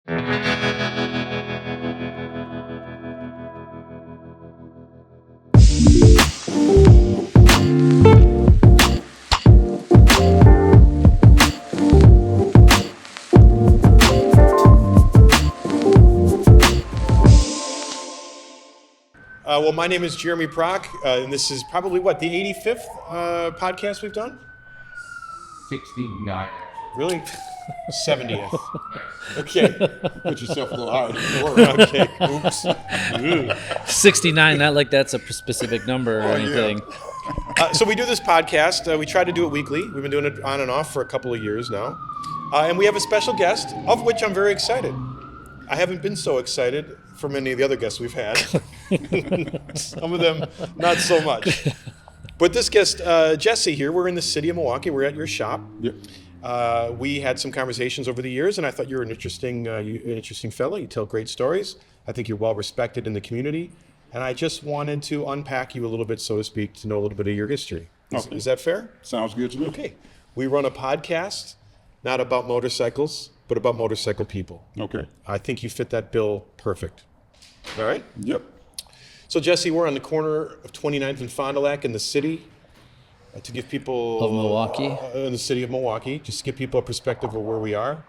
Well, my name is Jeremy Prock, and this is probably, the 85th podcast we've done? 69. Really? 70th. Okay. Put yourself a little higher. Okay. Oops. 69, not like that's a specific number or anything. So we do this podcast. We try to do it weekly. We've been doing it on and off for a couple of years now. And we have a special guest, of which I'm very excited. I haven't been so excited for many of the other guests we've had. Some of them, not so much. But this guest, Jesse here, we're in the city of Milwaukee. We're at your shop. Yep. We had some conversations over the years, and I thought you were an interesting fellow. You tell great stories. I think you're well respected in the community. And I just wanted to unpack you a little bit, so to speak, to know a little bit of your history. Is that fair? Sounds good to me. Okay. We run a podcast, not about motorcycles, but about motorcycle people. Okay. I think you fit that bill perfect. All right? Yep. So, Jesse, we're on the corner of 29th and Fond du Lac in the city to give people... Of Milwaukee? In the city of Milwaukee, just to give people a perspective of where we are.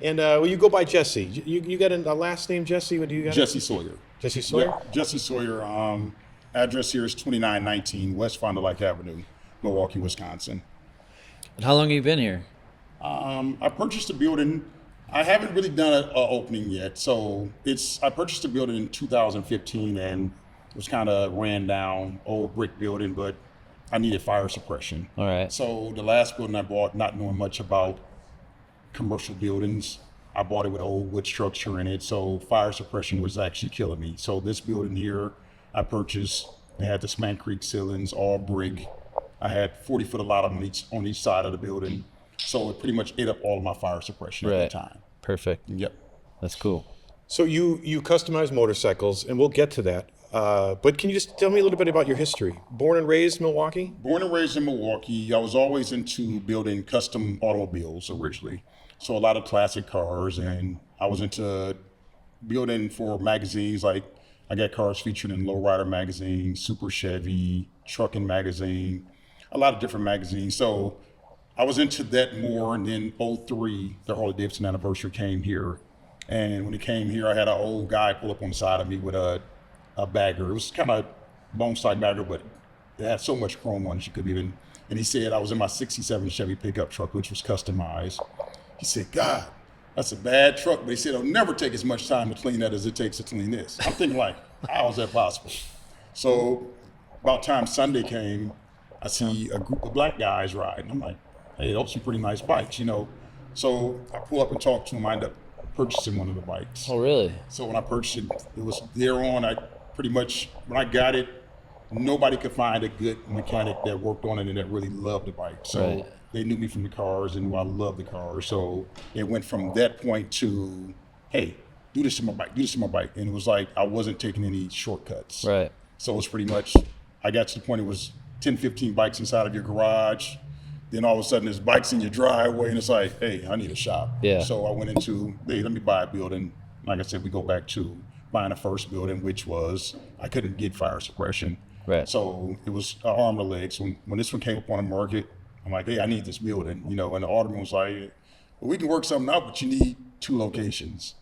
And you go by Jesse. You got a last name, Jesse? What do you got? Jesse Sawyer. Jesse Sawyer? Yep. Jesse Sawyer. Address here is 2919 West Fond du Lac Avenue, Milwaukee, Wisconsin. And how long have you been here? I purchased a building. I haven't really done an opening yet. So I purchased a building in 2015 and it was kind of ran down, old brick building, but I needed fire suppression. All right. So the last building I bought, not knowing much about commercial buildings, I bought it with old wood structure in it. So fire suppression was actually killing me. So this building here I purchased, it had the Sman Creek ceilings, all brick. I had 40 foot of lot on each side of the building. So it pretty much ate up all of my fire suppression at the time. Perfect. Yep. That's cool. So you customize motorcycles, and we'll get to that. But can you just tell me a little bit about your history? Born and raised Milwaukee? Born and raised in Milwaukee. I was always into building custom automobiles originally. So a lot of classic cars, and I was into building for magazines. Like I got cars featured in Lowrider magazine, Super Chevy, Trucking magazine, a lot of different magazines. So I was into that more, and then 03, the Harley Davidson anniversary came here. And when it came here, I had an old guy pull up on the side of me with a bagger. It was kind of bone stock bagger, but it had so much chrome on it, you couldn't even. And he said, I was in my 67 Chevy pickup truck, which was customized. He said, God, that's a bad truck. But he said, it'll never take as much time to clean that as it takes to clean this. I'm thinking like, how is that possible? So about time Sunday came, I see a group of black guys riding. I'm like, hey, those are some pretty nice bikes, you know. So I pull up and talk to him. I end up purchasing one of the bikes. Oh, really? So when I purchased it, it was thereon. I pretty much, when I got it, nobody could find a good mechanic that worked on it and that really loved the bike. So they knew me from the cars and knew I loved the cars. So it went from that point to, hey, do this to my bike, do this to my bike. And it was like, I wasn't taking any shortcuts. Right. So it was pretty much, I got to the point it was 10, 15 bikes inside of your garage. Then all of a sudden there's bikes in your driveway and it's like, hey, I need a shop. Yeah. So I went into, hey, let me buy a building. Like I said, we go back to buying the first building, which was, I couldn't get fire suppression. Right. So it was an arm and a leg. So when this one came up on the market, I'm like, hey, I need this building, you know, and the alderman was like, well, we can work something out, but you need 2 locations.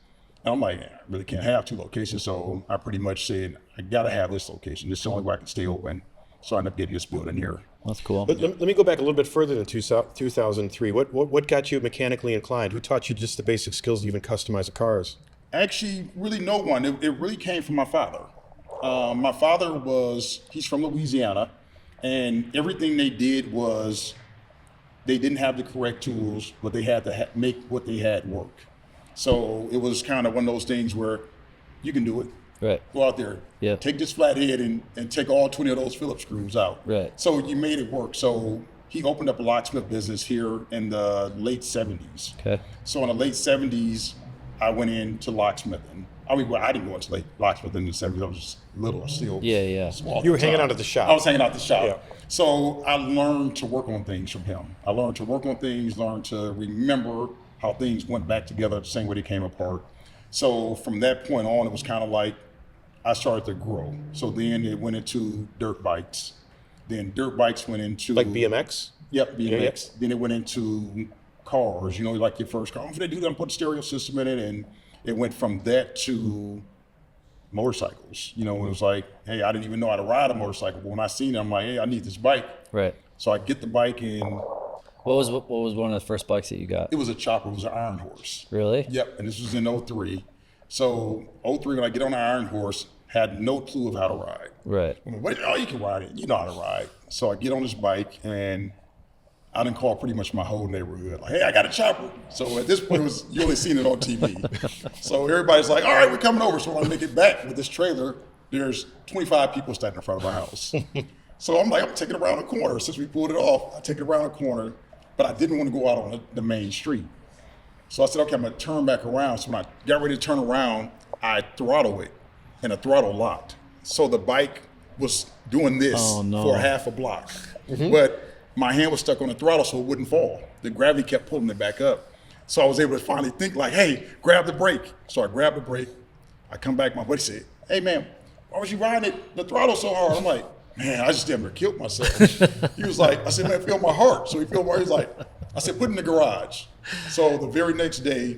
And I'm like, I really can't have 2 locations. So I pretty much said, I gotta have this location. This is the only way I can stay open. So I ended up getting this building here. That's cool. Let me go back a little bit further than 2003. What got you mechanically inclined? Who taught you just the basic skills to even customize the cars? Actually, really no one. It really came from my father. My father he's from Louisiana, and everything they did was, they didn't have the correct tools, but they had to make what they had work. So it was kind of one of those things where you can do it. Right. Go out there, take this flathead and take all 20 of those Phillips screws out. Right. So you made it work. So he opened up a locksmith business here in the late 70s. Okay. So in the late 70s, I went into locksmithing. I mean, well, I didn't go into locksmithing in the 70s. I was just little, still small. You were hanging out at the shop. I was hanging out at the shop. Yeah. So I learned to work on things from him. I learned to work on things, learned to remember how things went back together the same way they came apart. So from that point on, it was kind of like I started to grow. So then it went into dirt bikes. Then dirt bikes went into Like BMX? Yep, BMX. Yeah. Then it went into cars, like your first car. If they do that, put a stereo system in it, and it went from that to motorcycles. It was like, hey, I didn't even know how to ride a motorcycle, but when I seen it, I'm like, hey, I need this bike. Right. So I get the bike, and What was one of the first bikes that you got? it was a chopper. It was an Iron Horse. Really? Yep, and this was in '03. So '03, when I get on the Iron Horse, had no clue of how to ride. Right. I'm like, oh, you can ride it. You know how to ride. So I get on this bike, and I done called pretty much my whole neighborhood. Like, hey, I got a chopper. So at this point, you only seen it on TV. So everybody's like, all right, we're coming over. So when I make it back with this trailer, there's 25 people standing in front of my house. So I'm like, I'm taking it around the corner. Since we pulled it off, I take it around the corner, but I didn't want to go out on the main street. So I said, okay, I'm gonna turn back around. So when I got ready to turn around, I throttle it, and the throttle locked. So the bike was doing this for half a block. But my hand was stuck on the throttle so it wouldn't fall. The gravity kept pulling it back up. So I was able to finally think like, hey, grab the brake. So I grabbed the brake. I come back, my buddy said, hey man, why was you riding the throttle so hard? I'm like, man, I just damn near killed myself. He was like, I said, man, feel my heart. So he felt my heart. He's like, I said, put it in the garage. So the very next day,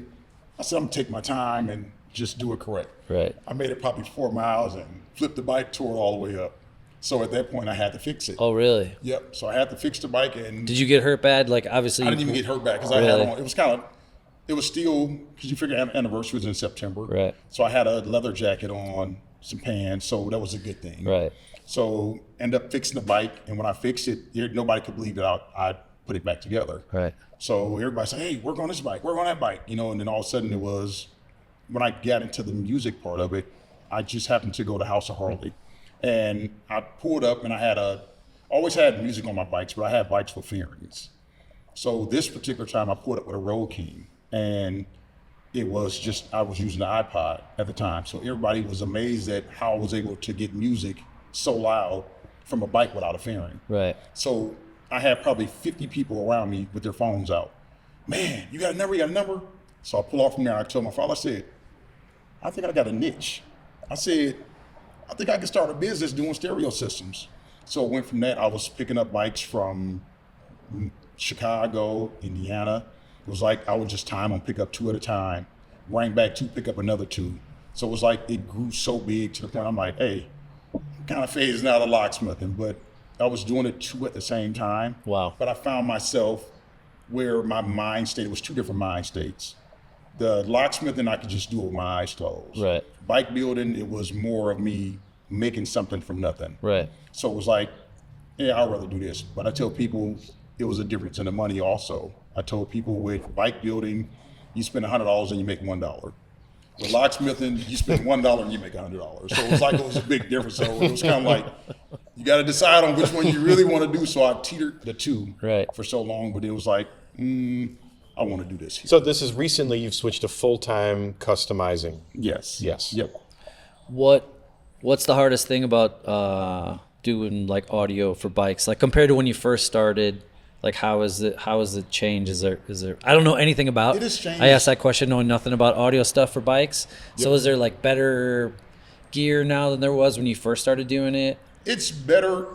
I said, I'm gonna take my time and just do it correct. Right. I made it probably 4 miles and flipped the bike, tore it all the way up. So at that point, I had to fix it. Oh, really? Yep. So I had to fix the bike, and Did you get hurt bad? Like, obviously. I didn't even get hurt back because I had on. It was still because you figure anniversary was in September. Right. So I had a leather jacket on, some pants, so that was a good thing. Right. So ended up fixing the bike, and when I fixed it, nobody could believe that I put it back together. Right. So everybody said, hey, work on this bike, work on that bike, and then all of a sudden it was, when I got into the music part of it, I just happened to go to House of Harley. And I pulled up, and I always had music on my bikes, but I had bikes with fairings. So this particular time I pulled up with a Road King, and it was just, I was using the iPod at the time. So everybody was amazed at how I was able to get music so loud from a bike without a fairing. Right. So I had probably 50 people around me with their phones out. Man, you got a number? So I pull off from there. I told my father, I said, I think I got a niche. I said, I think I could start a business doing stereo systems. So it went from that. I was picking up bikes from Chicago, Indiana. It was like I would just time them, pick up 2 at a time, bring back 2, pick up another 2. So it was like it grew so big to the point I'm like, hey, I'm kind of phasing out of locksmithing, but I was doing it 2 at the same time. Wow. But I found myself where my mind state, it was 2 different mind states. The locksmithing, I could just do it with my eyes closed. Right. Bike building, it was more of me making something from nothing. Right. So it was like, yeah, I'd rather do this. But I tell people it was a difference in the money also. I told people with bike building, you spend $100 and you make $1. With locksmithing, you spend $1 and you make $100. So it was like it was a big difference. So it was kind of like, you got to decide on which one you really want to do. So I teetered the 2 Right. for so long, but it was like, I want to do this here. So this is recently you've switched to full-time customizing. Yes. Yes. Yep. What's the hardest thing about doing like audio for bikes? Like compared to when you first started, like how is it changed? Is there I don't know anything about. It has changed. I asked that question knowing nothing about audio stuff for bikes. So is there like better gear now than there was when you first started doing it? It's better.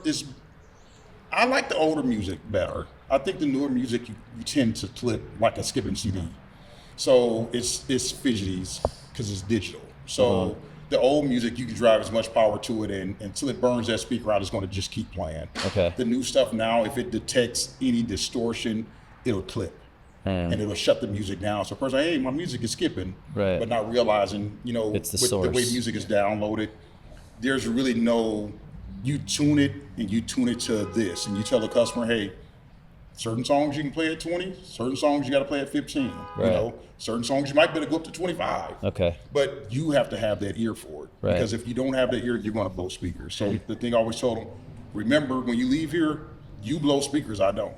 I like the older music better. I think the newer music you tend to clip like a skipping CD. So it's fidgeties because it's digital. So the old music, you can drive as much power to it, and until it burns that speaker out, it's going to just keep playing. Okay. The new stuff now, if it detects any distortion, it'll clip. And it'll shut the music down. So a person, hey, my music is skipping, Right. but not realizing, It's the with source. the way music is downloaded, there's really no, you tune it and you tune it to this, and you tell the customer, hey, certain songs you can play at 20, certain songs you got to play at 15. Right. Certain songs you might better go up to 25. Okay. But you have to have that ear for it. Right. Because if you don't have that ear, you're going to blow speakers. So the thing I always told them, remember when you leave here, you blow speakers, I don't.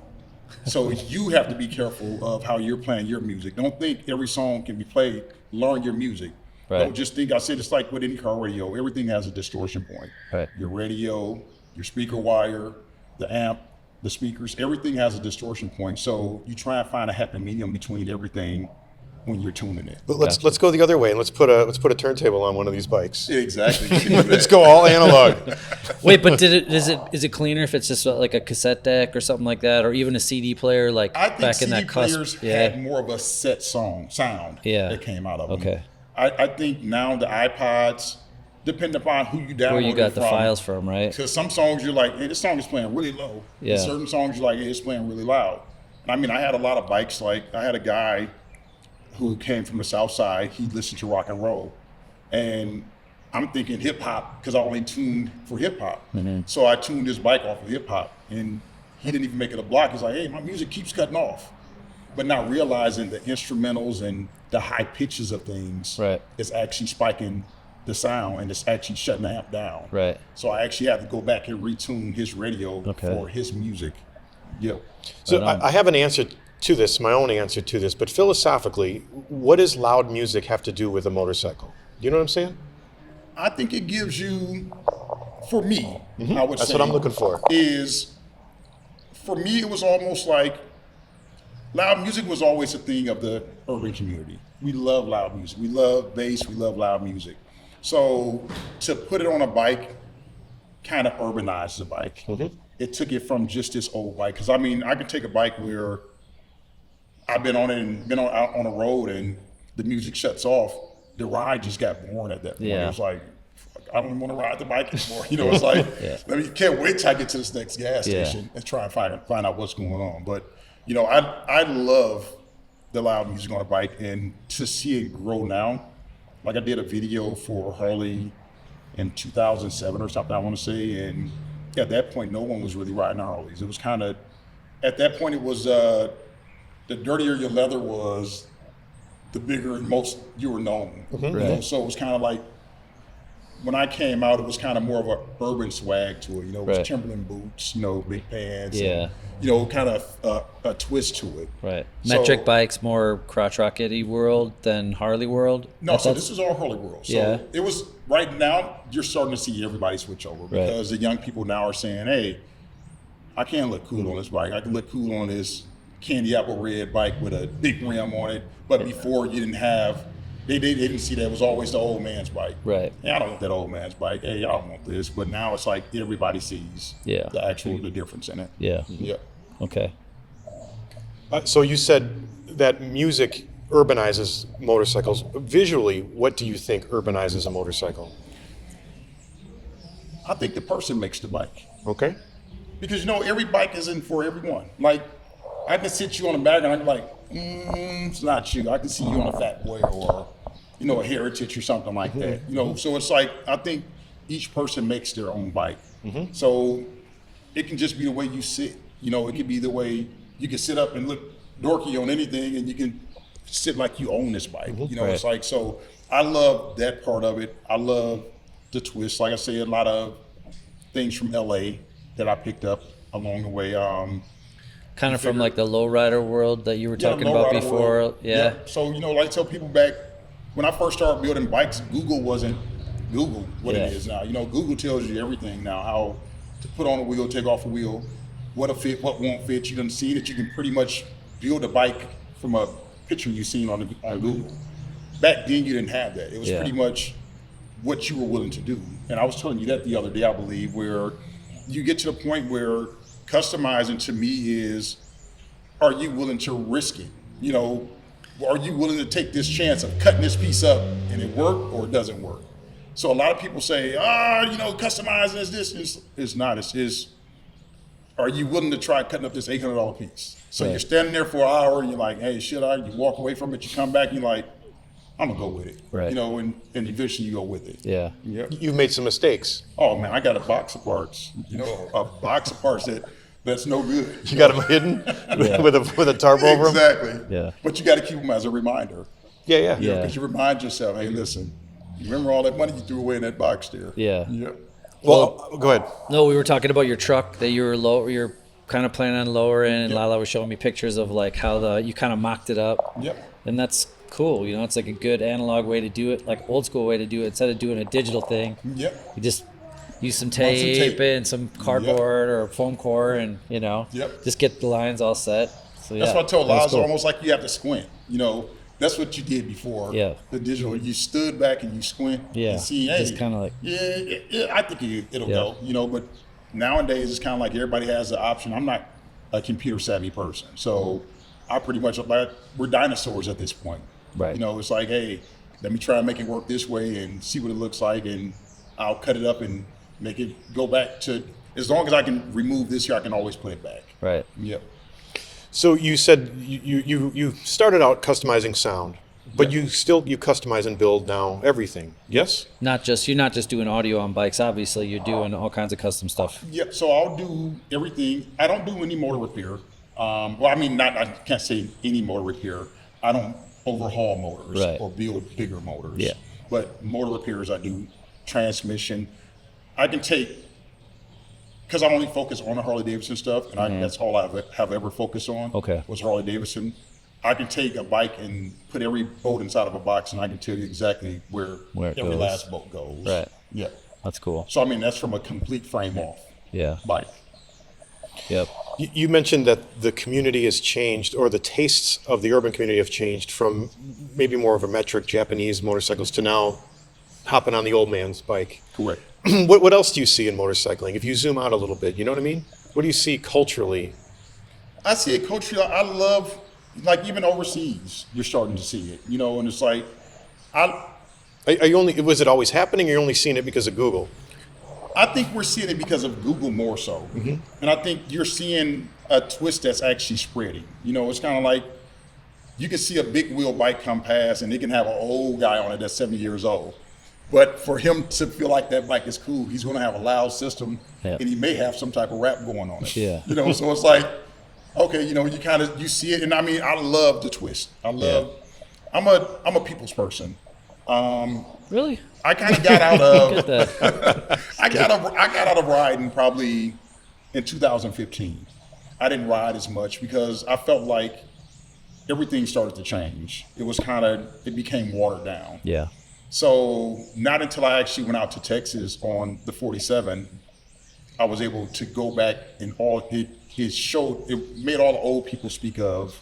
So you have to be careful of how you're playing your music. Don't think every song can be played. Learn your music. Right. Don't just think, I said it's like with any car radio, everything has a distortion point. Right. Your radio, your speaker wire, the amp, the speakers, everything has a distortion point. So you try and find a happy medium between everything when you're tuning it. But let's go the other way and let's put a turntable on one of these bikes. Exactly. Let's go all analog. Wait, but is it cleaner if it's just like a cassette deck or something like that, or even a CD player like I think back CD in that cusp? players had more of a set sound that came out of them. Okay. I think now the iPods, depending upon who you download Where you got it the from, files from, right? because some songs you're like, hey, this song is playing really low. Yeah. And certain songs you're like, hey, it's playing really loud. I mean, I had a lot of bikes. Like, I had a guy who came from the South Side. He listened to rock and roll. And I'm thinking hip hop because I only tuned for hip hop. Mm-hmm. So I tuned his bike off of hip hop. And he didn't even make it a block. He's like, hey, my music keeps cutting off. But not realizing the instrumentals and the high pitches of things is actually spiking the sound and it's actually shutting the amp down. Right. So I actually had to go back and retune his radio for his music. Yep. So I have an answer to this, my own answer to this, but philosophically, what does loud music have to do with a motorcycle? Do you know what I'm saying? I think it gives you, for me, I would say. That's what I'm looking for. For me, it was almost like loud music was always a thing of the urban community. We love loud music. We love bass. We love loud music. So to put it on a bike kind of urbanized the bike. It took it from just this old bike. Because, I mean, I could take a bike where I've been on it and been out on the road and the music shuts off. The ride just got boring at that point. Yeah. It was like, I don't want to ride the bike anymore. You know, it's like, can't wait till I get to this next gas station and try and find out what's going on. But, you know, I love the loud music on a bike, and to see it grow now. Like, I did a video for Harley in 2007 or something, I want to say, and at that point, no one was really riding Harleys. It was kind of, at that point, it was the dirtier your leather was, the bigger and most you were known. You know? So it was kind of like, when I came out, it was kind of more of an urban swag to it. You know, it was Timberland boots, you know, big pants. And, you know, kind of a twist to it. Right. So, Metric bikes, more crotch rockety world than Harley world? No, so this is all Harley world. So it was, right now, you're starting to see everybody switch over because the young people now are saying, hey, I can't look cool on this bike. I can look cool on this candy apple red bike with a big rim on it. But before, you didn't have, they didn't see that. It was always the old man's bike. Right. Hey, I don't want that old man's bike. Hey, I don't want this. But now it's like everybody sees the difference in it. Yeah. Yeah. Okay. So you said that music urbanizes motorcycles. Visually, what do you think urbanizes a motorcycle? I think the person makes the bike. Okay. Because, you know, every bike isn't for everyone. Like, I can sit you on the back and I'm like, it's not you. I can see you on a Fat Boy or, you know, a Heritage or something like that. You know, so it's like, I think each person makes their own bike. So it can just be the way you sit. You know, it could be the way you can sit up and look dorky on anything, and you can sit like you own this bike. You know, it's like, so I love that part of it. I love the twist. Like I said, a lot of things from LA that I picked up along the way. Kind of from like the lowrider world that you were talking about before. Yeah. So, you know, like I tell people back when I first started building bikes, Google wasn't Google what it is now. You know, Google tells you everything now, how to put on a wheel, take off a wheel, what'll fit, what won't fit. You can see that you can pretty much build a bike from a picture you've seen on Google. Back then, you didn't have that. It was pretty much what you were willing to do. And I was telling you that the other day, I believe, where you get to the point where customizing to me is, are you willing to risk it? You know, are you willing to take this chance of cutting this piece up and it work or it doesn't work? So a lot of people say, you know, customizing is this. It's not. It's are you willing to try cutting up this $800 piece? So you're standing there for an hour and you're like, hey, should I? You walk away from it, you come back and you're like, I'm gonna go with it. Right. You know, and eventually you go with it. Yeah. Yep. You've made some mistakes. Oh man, I got a box of parts. You know, a box of parts that's no good. You got them hidden with a tarp over them? Exactly. Yeah. But you got to keep them as a reminder. Yeah. Because you remind yourself, hey, listen, remember all that money you threw away in that box there? Yeah. Yep. Well, go ahead. No, we were talking about your truck that you're kind of planning on lowering, and Lala was showing me pictures of like how you kind of mocked it up. Yep. And that's cool. You know, it's like a good analog way to do it, like old school way to do it. Instead of doing a digital thing, you just use some tape and some cardboard or foam core, and you know, just get the lines all set. So that's what I told Lala. It's almost like you have to squint. You know, that's what you did before. Yeah. The digital, you stood back and you squint. Yeah. And see, Just hey, kind of like. yeah, I think it'll Yeah. go. You know, but nowadays it's kind of like everybody has the option. I'm not a computer savvy person, so I pretty much we're dinosaurs at this point. Right. You know, it's like, hey, let me try and make it work this way and see what it looks like, and I'll cut it up and make it go back to. As long as I can remove this here, I can always put it back. Right. Yep. So you said you started out customizing sound, but you customize and build now everything. Yes? You're not just doing audio on bikes. Obviously, you're doing all kinds of custom stuff. Yep. So I'll do everything. I don't do any motor repair. Well, I mean, I can't say any motor repair. I don't overhaul motors Right. or build bigger motors. Yeah. But motor repairs, I do. Transmission. I can take, because I only focus on the Harley Davidson stuff, and that's all I have ever focused on. Okay. Was Harley Davidson. I can take a bike and put every bolt inside of a box, and I can tell you exactly where it every goes. last bolt goes. Right. Yeah. That's cool. So I mean, that's from a complete frame off Yeah. bike. Yep. You mentioned that the community has changed, or the tastes of the urban community have changed from maybe more of a metric Japanese motorcycles to now hopping on the old man's bike. Correct. What else do you see in motorcycling? If you zoom out a little bit, you know what I mean? What do you see culturally? I see it culturally. I love, like, even overseas, you're starting to see it, you know, and it's like, Are you only, was it always happening, or you're only seeing it because of Google? I think we're seeing it because of Google more so. Mm-hmm. And I think you're seeing a twist that's actually spreading. You know, it's kind of like, you can see a big wheel bike come past and it can have an old guy on it that's 70 years old. But for him to feel like that bike is cool, he's going to have a loud system, Yeah. and he may have some type of rap going on it. Yeah. You know, so it's like, okay, you know, you see it, and I mean, I love the twist. I'm a people's person. Really? I kind of got out of Get that. I got out of riding probably in 2015. I didn't ride as much because I felt like everything started to change. It became watered down. Yeah. So not until I actually went out to Texas on the 47, I was able to go back and it made all the old people speak of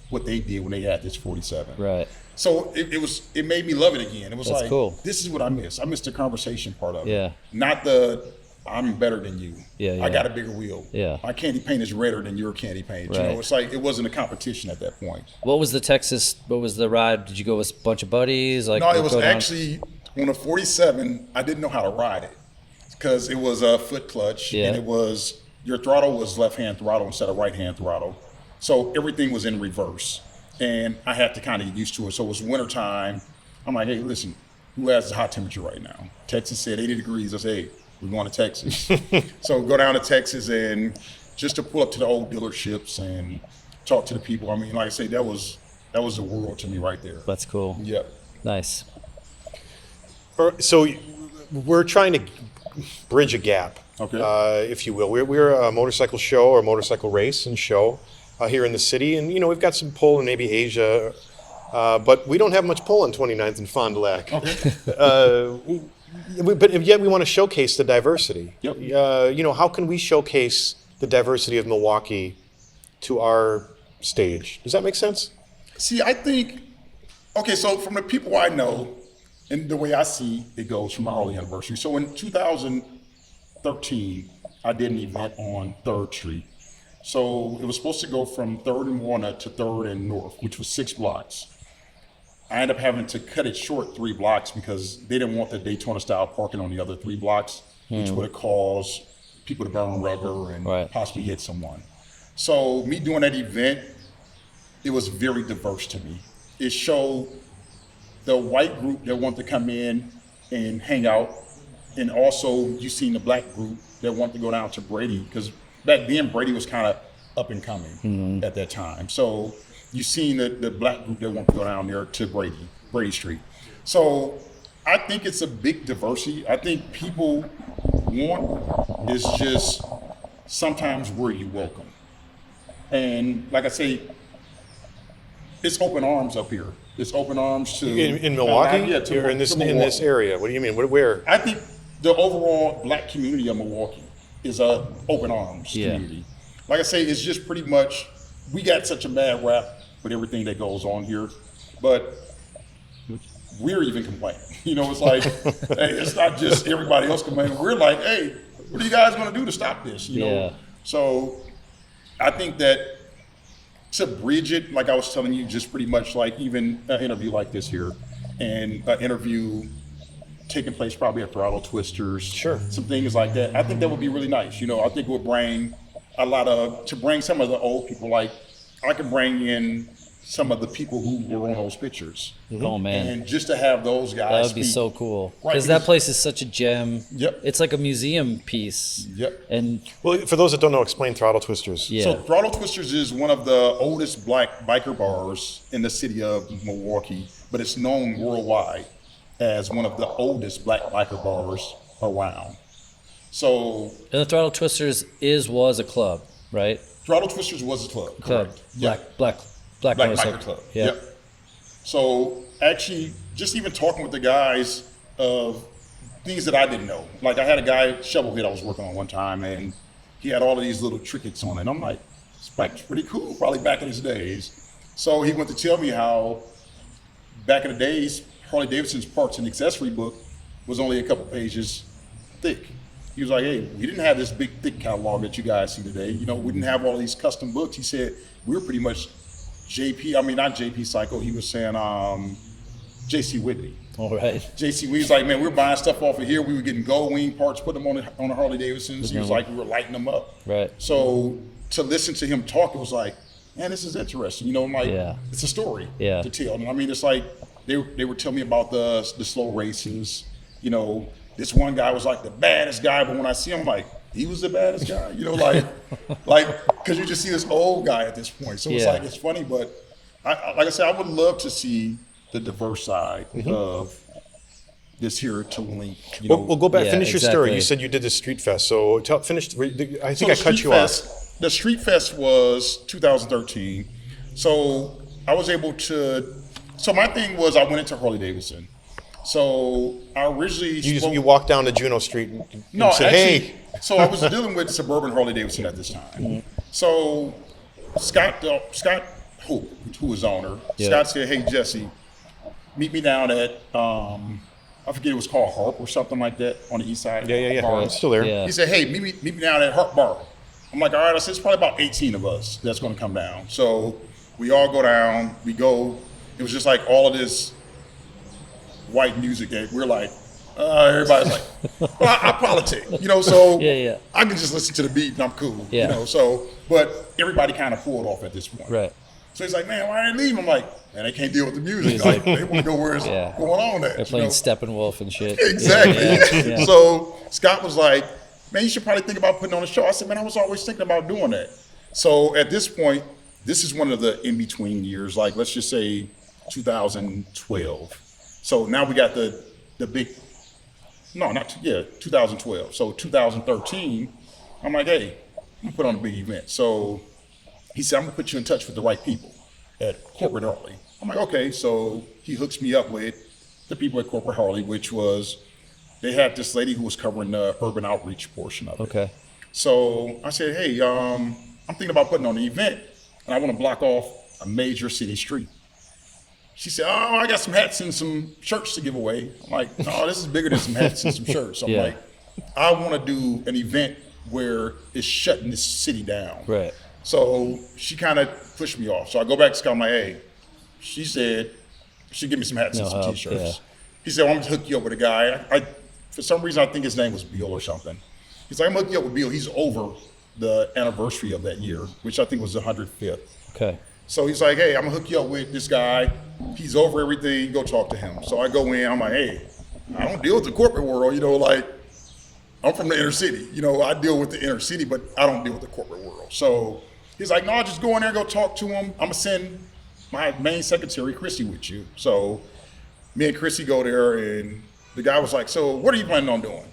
what they did when they had this 47. Right. So it made me love it again. It was That's like, cool. This is what I miss. I missed the conversation part of it. Yeah. Not the, I'm better than you. Yeah, I got a bigger wheel. Yeah. My candy paint is redder than your candy paint. You Right. know, it's like, it wasn't a competition at that point. What was the ride? Did you go with a bunch of buddies? Like, No, it was go down- actually on a 47. I didn't know how to ride it because it was a foot clutch, Yeah. and your throttle was left-hand throttle instead of right-hand throttle. So everything was in reverse, and I had to kind of get used to it. So it was wintertime. I'm like, hey, listen, who has the hot temperature right now? Texas said 80 degrees. I said, hey, we're going to Texas. So go down to Texas, and just to pull up to the old dealerships and talk to the people. I mean, like I say, that was the world to me right there. That's cool. Yep. Nice. So we're trying to bridge a gap, Okay. if you will. We're a motorcycle show, or a motorcycle race and show here in the city. And, you know, we've got some pull in maybe Asia, but we don't have much pull on 29th and Fond du Lac. Okay. But yet we want to showcase the diversity. Yep. You know, how can we showcase the diversity of Milwaukee to our stage? Does that make sense? See, I think, okay, so from the people I know and the way I see it goes from my Harley anniversary. So in 2013, I did an event on 3rd Street. So it was supposed to go from 3rd and Walnut to 3rd and North, which was 6 blocks. I ended up having to cut it short 3 blocks because they didn't want the Daytona style parking on the other 3 blocks, which would have caused people to burn rubber and Right. possibly hit someone. So me doing that event, it was very diverse to me. It showed the white group that wanted to come in and hang out, and also you seen the black group that wanted to go down to Brady, because back then Brady was kind of up and coming at that time. So you seen the black group that wanted to go down there to Brady Street. So I think it's a big diversity. I think people want is just sometimes where you welcome. And like I say, it's open arms up here. It's open arms to In Milwaukee? yeah, to, Or in this to Milwaukee. area? What do you mean? Where? I think the overall black community of Milwaukee is a open arms Yeah. community. Like I say, it's just pretty much, we got such a bad rap with everything that goes on here, but we're even complaining. You know, it's like, hey, it's not just everybody else complaining. We're like, hey, what are you guys going to do to stop this? You know? So I think that to bridge it, like I was telling you, just pretty much like even an interview like this here, and an interview taking place probably at Throttle Twisters, Sure. some things like that. I think that would be really nice. You know, I think it would bring to bring some of the old people, like I could bring in some of the people who were on those pictures. Oh man, And just to have those guys that would be speak. so cool. Right, Because that because- place is such a gem. Yep. It's like a museum piece. Yep. And Well, for those that don't know, explain Throttle Twisters. yeah. So Throttle Twisters is one of the oldest black biker bars in the city of Milwaukee, but it's known worldwide as one of the oldest black biker bars around. So And the Throttle Twisters was a club, right? Throttle Twisters was a club. Club. Correct. Yeah. Black Black motorcycle Biker Club. Yeah. Yep. So actually, just even talking with the guys of things that I didn't know. Like I had a guy, Shovelhead, I was working on one time, and he had all of these little trinkets on it. And I'm like, this bike's pretty cool, probably back in his days. So he went to tell me how back in the days, Harley Davidson's parts and accessory book was only a couple pages thick. He was like, hey, we didn't have this big, thick catalog that you guys see today. You know, we didn't have all these custom books. He said, we were pretty much not JP Psycho. He was saying JC Whitney. All right. JC, we was like, man, we were buying stuff off of here. We were getting gold wing parts, put them on the Harley Davidsons. He was like, we were lighting them up. Right. So to listen to him talk, it was like, man, this is interesting. You know, I'm like, it's a story to tell. And I mean, it's like, they were telling me about the slow races. You know, this one guy was like the baddest guy, but when I see him, I'm like, he was the baddest guy. You know, like, because you just see this old guy at this point. So it's like, it's funny, but like I said, I would love to see the diverse side of this here to link. You know, We'll go back. Yeah, Finish your story. exactly. You said you did the Street Fest. So finish. I So think I the cut Street you Fest, off. The Street Fest was 2013. So I was able to. So my thing was I went into Harley Davidson. So I originally You walked down to Juneau Street and no, said, actually, "Hey." So I was dealing with suburban Harley Davidson at this time. So Scott who was owner, Scott said, "Hey Jesse, meet me down at I forget it was called Harp or something like that on the east side. Yeah. Bar. It's still there. Yeah. He said, "Hey, meet me down at Harp Bar." I'm like, "All right." I said, "It's probably about 18 of us that's going to come down." So we all go down. We go. It was just like all of this white music that we're like, everybody's like, well, I politic, you know, so Yeah. I can just listen to the beat and I'm cool, Yeah. you know, so, but everybody kind of pulled off at this point. Right. So he's like, man, why didn't you leave? I'm like, man, they can't deal with the music. Like, they want to go where it's Yeah. going on at. They're playing Steppenwolf and shit. Exactly. Yeah. So Scott was like, man, you should probably think about putting on a show. I said, man, I was always thinking about doing that. So at this point, this is one of the in-between years, like let's just say 2012. So now we got the big, 2012. So 2013, I'm like, hey, I'm gonna put on a big event. So he said, I'm gonna put you in touch with the right people at Corporate Harley. I'm like, okay. So he hooks me up with the people at Corporate Harley, which was, they had this lady who was covering the urban outreach portion of it. Okay. So I said, hey, I'm thinking about putting on an event and I want to block off a major city street. She said, oh, I got some hats and some shirts to give away. I'm like, no, this is bigger than some hats and some shirts. I'm Yeah. like, I want to do an event where it's shutting this city down. Right. So she kind of pushed me off. So I go back to Scott, I'm like, hey, she said, she give me some hats and No some help, t-shirts. yeah. He said, well, I'm gonna hook you up with a guy. For some reason, I think his name was Bill or something. He's like, I'm gonna hook you up with Bill. He's over the anniversary of that year, which I think was the 105th. Okay. So he's like, hey, I'm gonna hook you up with this guy. He's over everything. Go talk to him. So I go in. I'm like, hey, I don't deal with the corporate world. You know, like I'm from the inner city. You know, I deal with the inner city, but I don't deal with the corporate world. So he's like, no, just go in there and go talk to him. I'm gonna send my main secretary, Chrissy, with you. So me and Chrissy go there, and the guy was like, so what are you planning on doing?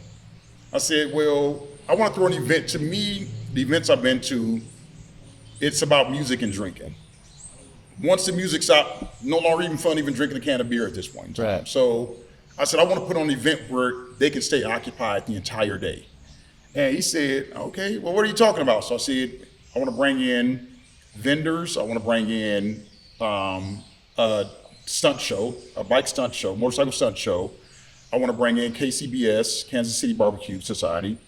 I said, well, I want to throw an event. To me, the events I've been to, it's about music and drinking. Once the music stopped, no longer even fun even drinking a can of beer at this point in time. Right. So I said, I want to put on an event where they can stay occupied the entire day. And he said, okay, well, what are you talking about? So I said, I want to bring in vendors. I want to bring in stunt show, a bike stunt show, motorcycle stunt show. I want to bring in KCBS, Kansas City Barbecue Society.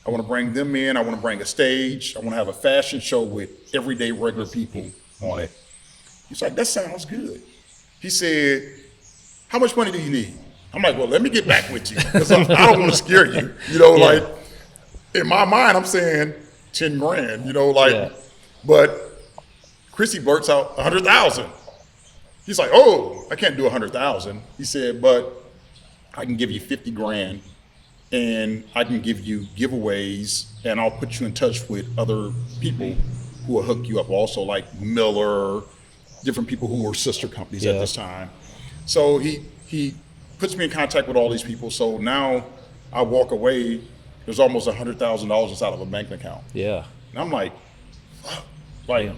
I want to bring them in. I want to bring a stage. I want to have a fashion show with everyday regular people on it. He's like, that sounds good. He said, how much money do you need? I'm like, well, let me get back with you because I don't want to scare you. You know, Yeah. like in my mind, I'm saying 10 grand, you know, like, Yeah. but Chrissy blurts out 100,000. He's like, oh, I can't do 100,000. He said, but I can give you 50 grand and I can give you giveaways and I'll put you in touch with other people who will hook you up also, like Miller, different people who were sister companies at Yeah. this time. So he puts me in contact with all these people. So now I walk away, there's almost $100,000 inside of a bank account. Yeah. And I'm like, fuck. Like,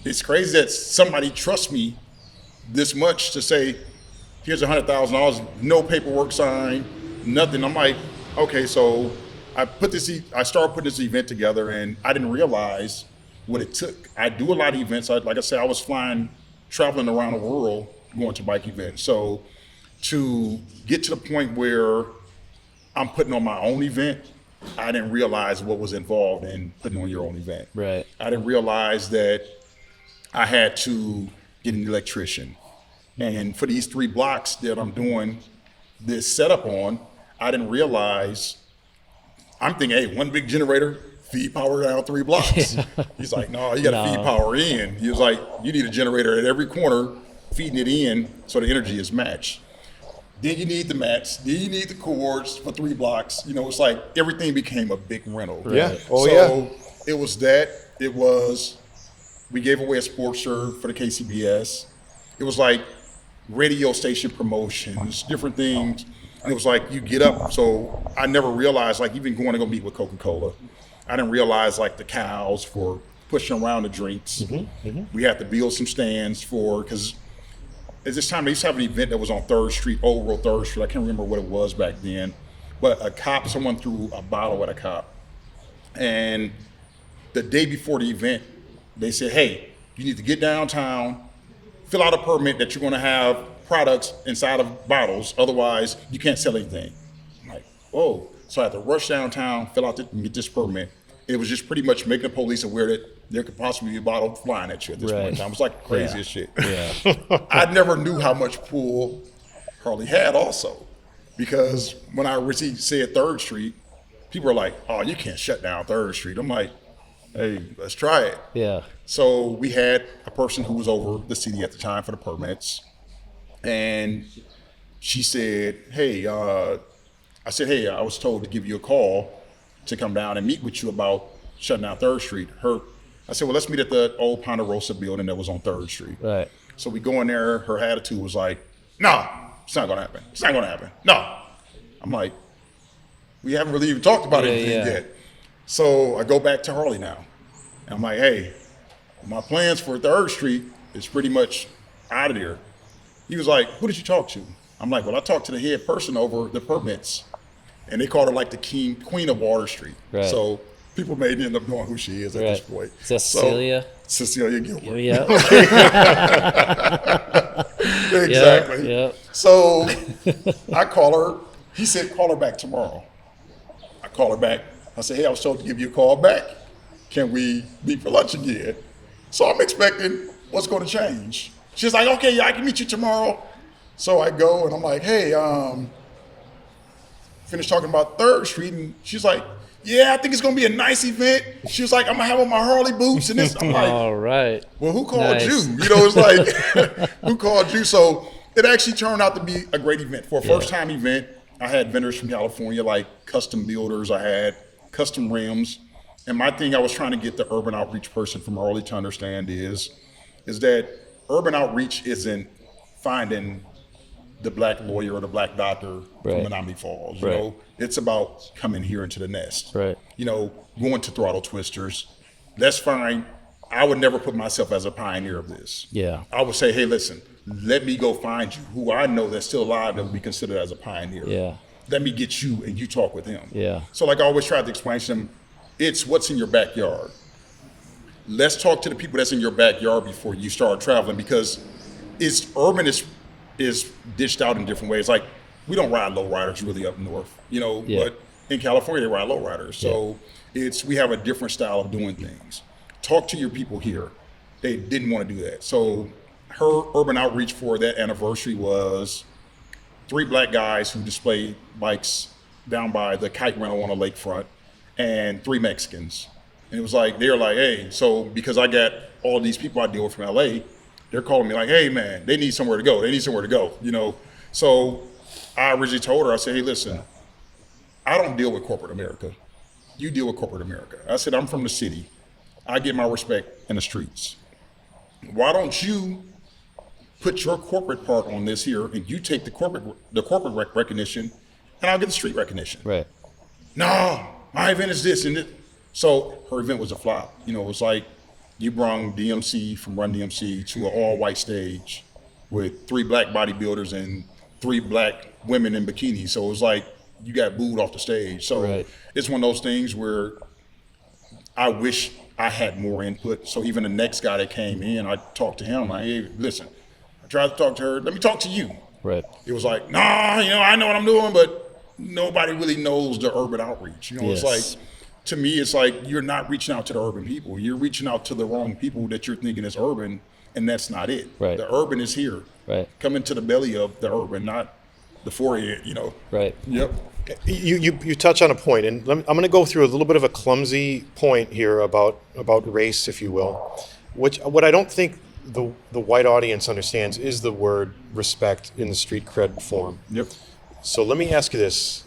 it's crazy that somebody trusts me this much to say, here's $100,000, no paperwork signed, nothing. I'm like, okay, so I started putting this event together and I didn't realize what it took. I do a lot of events. Like I said, I was traveling around the world, going to bike events. So to get to the point where I'm putting on my own event, I didn't realize what was involved in putting on your own event. Right. I didn't realize that I had to get an electrician. And for these 3 blocks that I'm doing this setup on, I didn't realize, I'm thinking, hey, one big generator, feed power down 3 blocks. He's like, no, you got to feed power in. He was like, you need a generator at every corner, feeding it in so the energy is matched. Then you need the mats, then you need the cords for 3 blocks. You know, it's like everything became a big rental. Yeah. Oh, so it was that. It was, we gave away a sports shirt for the KCBS. It was like radio station promotions, different things. And it was like, you get up. So I never realized, like even going to go meet with Coca-Cola, I didn't realize like the cows for pushing around the drinks. We had to build some stands because at this time they used to have an event that was on 3rd Street, Old World 3rd Street. I can't remember what it was back then. But someone threw a bottle at a cop. And the day before the event, they said, hey, you need to get downtown, fill out a permit that you're going to have products inside of bottles, otherwise you can't sell anything. I'm like, whoa. So I had to rush downtown, fill out and get this permit. It was just pretty much making the police aware that there could possibly be a bottle flying at you at this point in time. It was like crazy as shit. Yeah. I never knew how much pull Harley had also, because when I said 3rd Street, people were like, oh, you can't shut down 3rd Street. I'm like, hey, let's try it. Yeah. So we had a person who was over the city at the time for the permits, and she said, hey, I said, hey, I was told to give you a call to come down and meet with you about shutting down 3rd Street. I said, well, let's meet at the old Ponderosa building that was on 3rd Street. Right. So we go in there, her attitude was like, no, it's not gonna happen. It's not gonna happen. No. I'm like, we haven't really even talked about anything yet. So I go back to Harley now. And I'm like, hey, my plans for 3rd Street is pretty much out of there. He was like, who did you talk to? I'm like, well, I talked to the head person over the permits. And they called her like the queen of Water Street. Right. So people may end up knowing who she is at this point. Is that Cecilia? Cecilia Gilbert. Yeah. Exactly. Yeah. So I call her. He said, call her back tomorrow. I call her back. I said, hey, I was told to give you a call back. Can we meet for lunch again? So I'm expecting what's going to change. She's like, okay, yeah, I can meet you tomorrow. So I go and I'm like, hey, finished talking about 3rd Street, and she's like, yeah, I think it's gonna be a nice event. She was like, I'm gonna have on my Harley boots and this. I'm like, all right. Well, who called you? You know, it's like, who called you? So it actually turned out to be a great event. For a first time event, I had vendors from California, like custom builders, I had custom rims. And my thing I was trying to get the urban outreach person from Harley to understand is that urban outreach isn't finding the black lawyer or the black doctor from Menominee Falls. You know, it's about coming here into the nest. Right. You know, going to Throttle Twisters. That's fine. I would never put myself as a pioneer of this. Yeah. I would say, hey, listen, let me go find you who I know that's still alive that would be considered as a pioneer. Yeah. Let me get you and you talk with him. Yeah. So like I always try to explain to them, it's what's in your backyard. Let's talk to the people that's in your backyard before you start traveling, because it's urban is dished out in different ways. Like we don't ride lowriders really up north, but in California they ride lowriders. So we have a different style of doing things. Talk to your people here. They didn't want to do that. So her urban outreach for that anniversary was 3 black guys who displayed bikes down by the kite rental on the lakefront, and 3 Mexicans. And it was like, they're like, hey, so because I got all these people I deal with from LA, they're calling me like, hey man, they need somewhere to go. They need somewhere to go, So I originally told her, I said, hey, listen, I don't deal with corporate America. You deal with corporate America. I said, I'm from the city. I get my respect in the streets. Why don't you put your corporate part on this here, and you take the corporate recognition, and I'll get the street recognition. Right. No, my event is this and it. So her event was a flop. It was like you brought DMC from Run DMC to an all-white stage with 3 black bodybuilders and 3 black women in bikinis. So it was like you got booed off the stage. So it's one of those things where I wish I had more input. So even the next guy that came in, I talked to him like, hey, listen, I tried to talk to her. Let me talk to you. Right. It was like, nah, I know what I'm doing, but nobody really knows the urban outreach. It's like, to me, it's like you're not reaching out to the urban people. You're reaching out to the wrong people that you're thinking is urban, and that's not it. Right. The urban is here. Right. Come into the belly of the urban, not the forehead, Right. Yep. You touch on a point, and I'm going to go through a little bit of a clumsy point here about race, if you will, what I don't think the white audience understands is the word respect in the street cred form. Yep. So let me ask you this: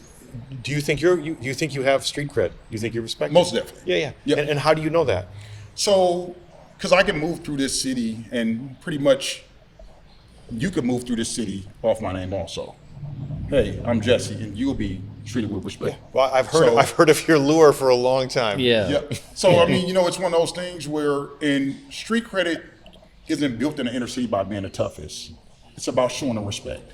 do you think you think you have street cred? Do you think you're respected? Most definitely. Yeah. Yep. And how do you know that? So, because I can move through this city, and pretty much you could move through this city off my name also. Hey, I'm Jesse, and you'll be treated with respect. Yeah. Well, I've heard of your lure for a long time. Yeah. Yep. So I mean, it's one of those things where street credit isn't built in the inner city by being the toughest. It's about showing the respect.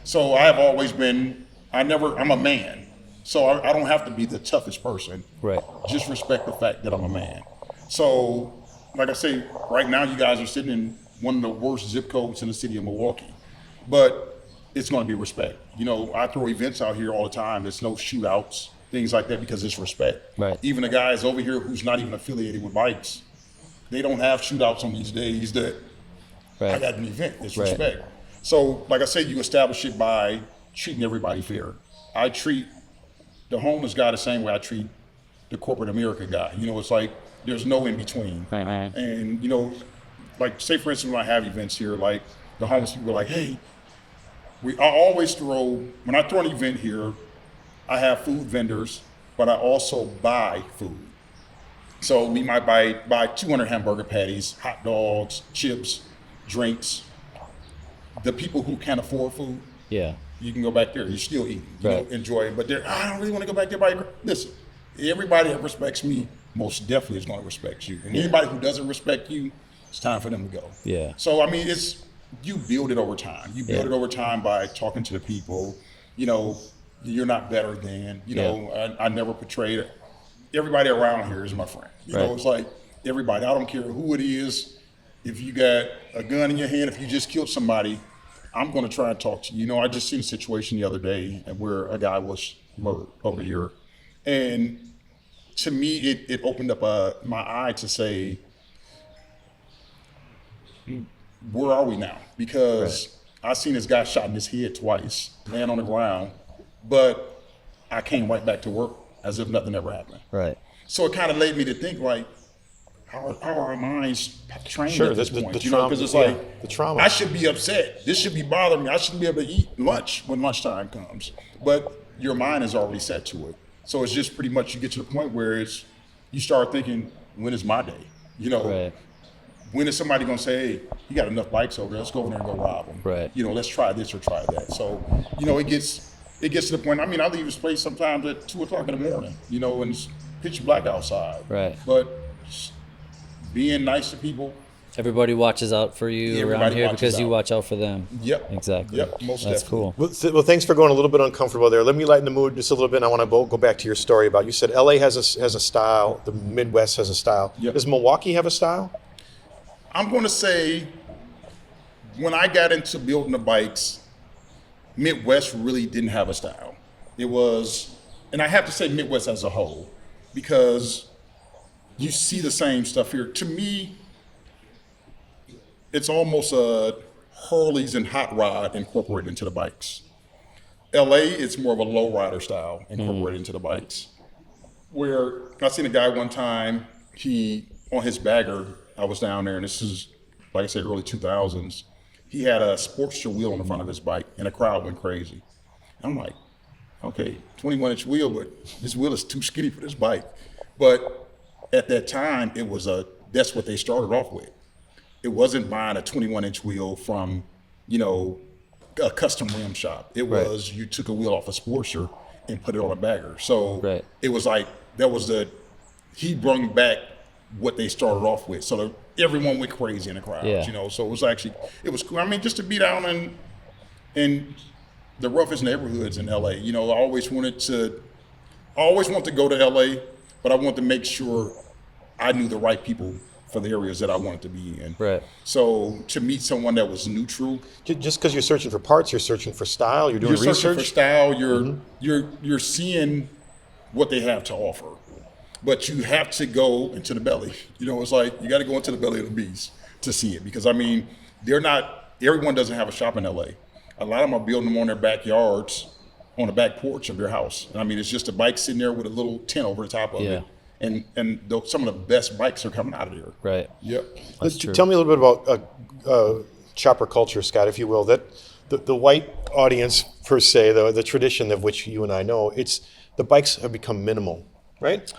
So I have always been. I'm a man, so I don't have to be the toughest person. Right. Just respect the fact that I'm a man. So, like I say, right now you guys are sitting in one of the worst zip codes in the city of Milwaukee, but it's going to be respect. I throw events out here all the time. There's no shootouts, things like that, because it's respect. Right. Even the guys over here who's not even affiliated with bikes, they don't have shootouts on these days that I got an event. It's respect. So, like I said, you establish it by treating everybody fair. I treat the homeless guy the same way I treat the corporate America guy. It's like there's no in between. Right. And like say for instance, when I have events here, like the homeless people are like, hey, I always when I throw an event here, I have food vendors, but I also buy food. So we might buy 200 hamburger patties, hot dogs, chips, drinks. The people who can't afford food, you can go back there. You're still eating, enjoy it. But I don't really want to go back there. Listen, everybody that respects me most definitely is going to respect you. And anybody who doesn't respect you, it's time for them to go. Yeah. So I mean, you build it over time. You build it over time by talking to the people. You're not better than. I never portrayed it. Everybody around here is my friend. It's like everybody. I don't care who it is. If you got a gun in your hand, if you just killed somebody, I'm going to try and talk to you. I just seen a situation the other day where a guy was murdered over here. And to me, it opened up my eye to say, where are we now? Because I seen this guy shot in his head twice, laying on the ground, but I came right back to work as if nothing ever happened. Right. So it kind of led me to think like, how are our minds trained at this point? Because it's like the trauma. I should be upset. This should be bothering me. I shouldn't be able to eat lunch when lunchtime comes. But your mind is already set to it. So it's just pretty much you get to the point where you start thinking, when is my day? When is somebody going to say, hey, you got enough bikes over there, let's go over there and go rob them. Right. Let's try this or try that. So, it gets to the point. I mean, I leave this place sometimes at 2:00 in the morning, and it's pitch black outside. Right. But being nice to people. Everybody watches out for you around here because you watch out for them. Yep. Exactly. Yep. Most That's definitely. cool. Well, thanks for going a little bit uncomfortable there. Let me lighten the mood just a little bit. And I want to go back to your story about, you said LA has a style, the Midwest has a style. Yep. Does Milwaukee have a style? I'm going to say when I got into building the bikes, Midwest really didn't have a style. It was, and I have to say Midwest as a whole, because you see the same stuff here. To me, it's almost a Harleys and hot rod incorporated into the bikes. LA, it's more of a low rider style incorporated into the bikes. Where I seen a guy one time, he, on his bagger, I was down there, and this is, like I said, early 2000s. He had a Sportster wheel on the front of his bike, and the crowd went crazy. I'm like, okay, 21-inch wheel, but this wheel is too skinny for this bike. But at that time, that's what they started off with. It wasn't buying a 21-inch wheel from, a custom rim shop. It was, you took a wheel off a Sportster and put it on a bagger. So it was like, he brought back what they started off with. So everyone went crazy in the crowd, so it was cool. I mean, just to be down in the roughest neighborhoods in LA, I always wanted to go to LA, but I wanted to make sure I knew the right people for the areas that I wanted to be in. Right. So to meet someone that was neutral. Just because you're searching for parts, you're searching for style, you're doing research. You're searching for style, you're seeing what they have to offer. But you have to go into the belly. It's like you got to go into the belly of the beast to see it. Because, I mean, everyone doesn't have a shop in LA. A lot of them are building them on their backyards, on the back porch of their house. And I mean, it's just a bike sitting there with a little tent over the top of it. And some of the best bikes are coming out of there. Right. Yep. Tell me a little bit about chopper culture, Scott, if you will. That the white audience, per se, the tradition of which you and I know, the bikes have become minimal, right?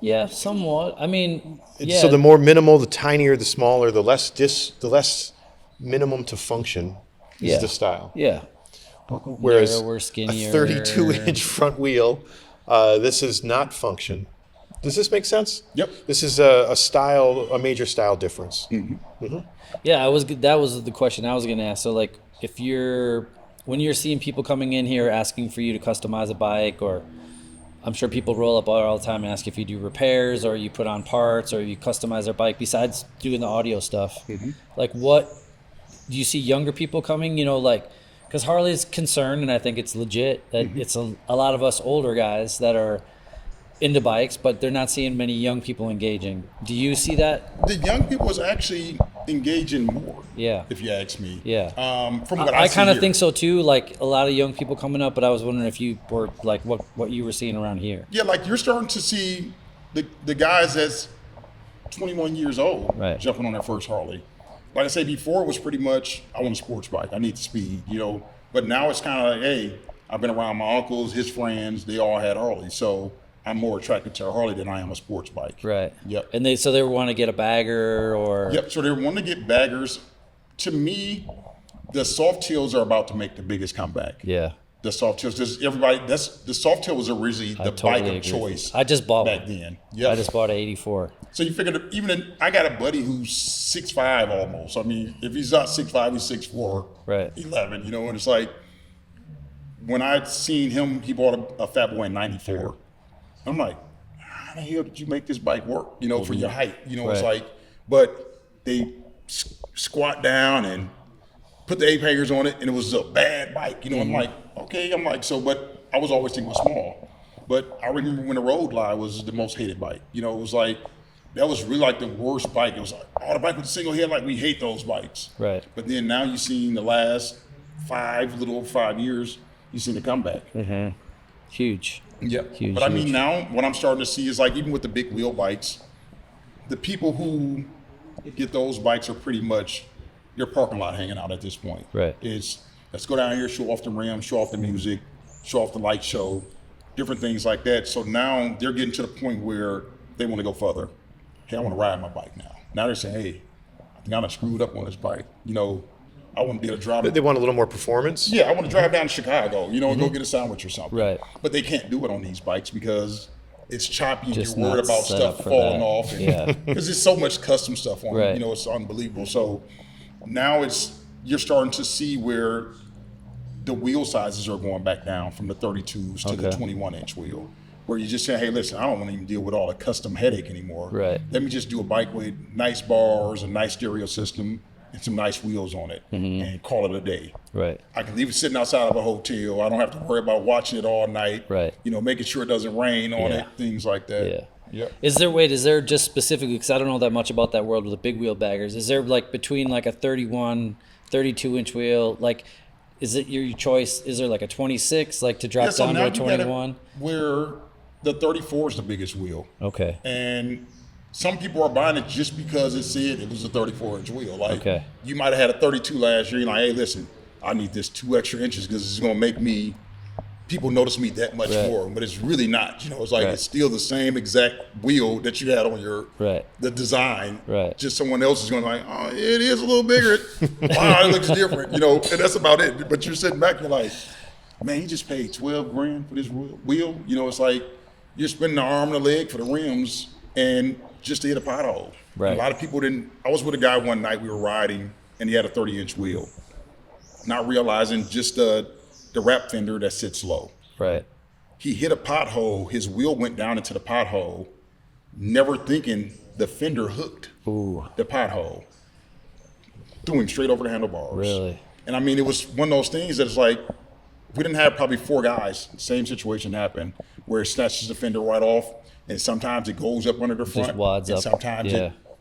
Yeah, somewhat. I mean, So the more minimal, the tinier, the smaller, the less minimum to function is the style. Yeah. Whereas narrower, skinnier, a 32-inch front wheel, this is not function. Does this make sense? Yep. This is a major style difference. Mm-hmm. Mm-hmm. Yeah, that was the question I was going to ask. So, like, when you're seeing people coming in here asking for you to customize a bike, or I'm sure people roll up all the time and ask if you do repairs or you put on parts or you customize their bike besides doing the audio stuff. Mm-hmm. Like, what do you see younger people coming, because Harley's concerned, and I think it's legit, that it's a lot of us older guys that are into bikes, but they're not seeing many young people engaging. Do you see that? The young people is actually engaging more. Yeah. If you ask me. Yeah. From what I kind of here. think so too. Like a lot of young people coming up, but I was wondering if you were like what you were seeing around here. Yeah, like you're starting to see the guys that's 21 years old jumping on their first Harley. Like I say, before it was pretty much, I want a sports bike. I need the speed, But now it's kind of like, hey, I've been around my uncles, his friends, they all had Harley. So I'm more attracted to a Harley than I am a sports bike. Right. Yep. And they want to get a bagger or. Yep. So they want to get baggers. To me, the soft tails are about to make the biggest comeback. Yeah. The soft tails. The soft tail was originally the bike of choice. I just bought back one. then. Yeah. I just bought an 84. So you figured I got a buddy who's 6'5" almost. I mean, if he's not 6'5", he's 6'4", right? 11. And it's like when I seen him, he bought a Fat Boy in '94. I'm like, how the hell did you make this bike work? For your height. It's like, but they squat down and put the ape hangers on it, and it was a bad bike. I'm like, okay. But I was always thinking it was small. But I remember when the Road Glide was the most hated bike. It was like, that was really like the worst bike. It was like, the bike with the single head, like we hate those bikes. Right. But then now you've seen the last 5 years, you've seen the comeback. Mm-hmm. Huge. Yeah. Huge. But I mean, now what I'm starting to see is like, even with the big wheel bikes, the people who get those bikes are pretty much your parking lot hanging out at this point. Right. Let's go down here, show off the rims, show off the music, show off the light show, different things like that. So now they're getting to the point where they want to go further. Hey, I want to ride my bike now. Now they're saying, hey, I think I done screwed up on this bike. I want to be able to drive. They want a little more performance? Yeah, I want to drive down to Chicago, and go get a sandwich or something. Right. But they can't do it on these bikes because it's choppy. Just you're worried about set stuff up for falling that. off. Because there's so much custom stuff on Right. it. It's unbelievable. So now you're starting to see where the wheel sizes are going back down from the 32s to the 21-inch wheel. Where you just say, hey, listen, I don't want to even deal with all the custom headache anymore. Right. Let me just do a bike with nice bars, a nice stereo system, and some nice wheels on it and call it a day. Right. I can leave it sitting outside of a hotel. I don't have to worry about watching it all night. Right. Making sure it doesn't rain on it, things like that. Yeah. Yep. Is there just specifically, because I don't know that much about that world with the big wheel baggers, is there like between like a 31, 32-inch wheel, like is it your choice? Is there like a 26 like to drop down to a 21? Where the 34 is the biggest wheel. Okay. And some people are buying it just because it said it was a 34-inch wheel. Like, okay. You might have had a 32 last year. You're like, hey, listen, I need this 2 extra inches because it's going to make people notice me that much more. But it's really not. It's like it's still the same exact wheel that you had on your the design. Right. Just someone else is going to be like, oh, it is a little bigger. Wow, it looks different. And that's about it. But you're sitting back, you're like, man, he just paid $12,000 for this wheel. It's like you're spending an arm and a leg for the rims and just to hit a pothole. Right. A lot of people didn't. I was with a guy one night, we were riding, and he had a 30-inch wheel. Not realizing just the wrap fender that sits low. Right. He hit a pothole, his wheel went down into the pothole, never thinking the fender hooked the pothole. Threw him straight over the handlebars. Really? And I mean, it was one of those things that it's like, we didn't have probably 4 guys, same situation happened, where it snatches the fender right off, and sometimes it goes up under the front, just wads and up. sometimes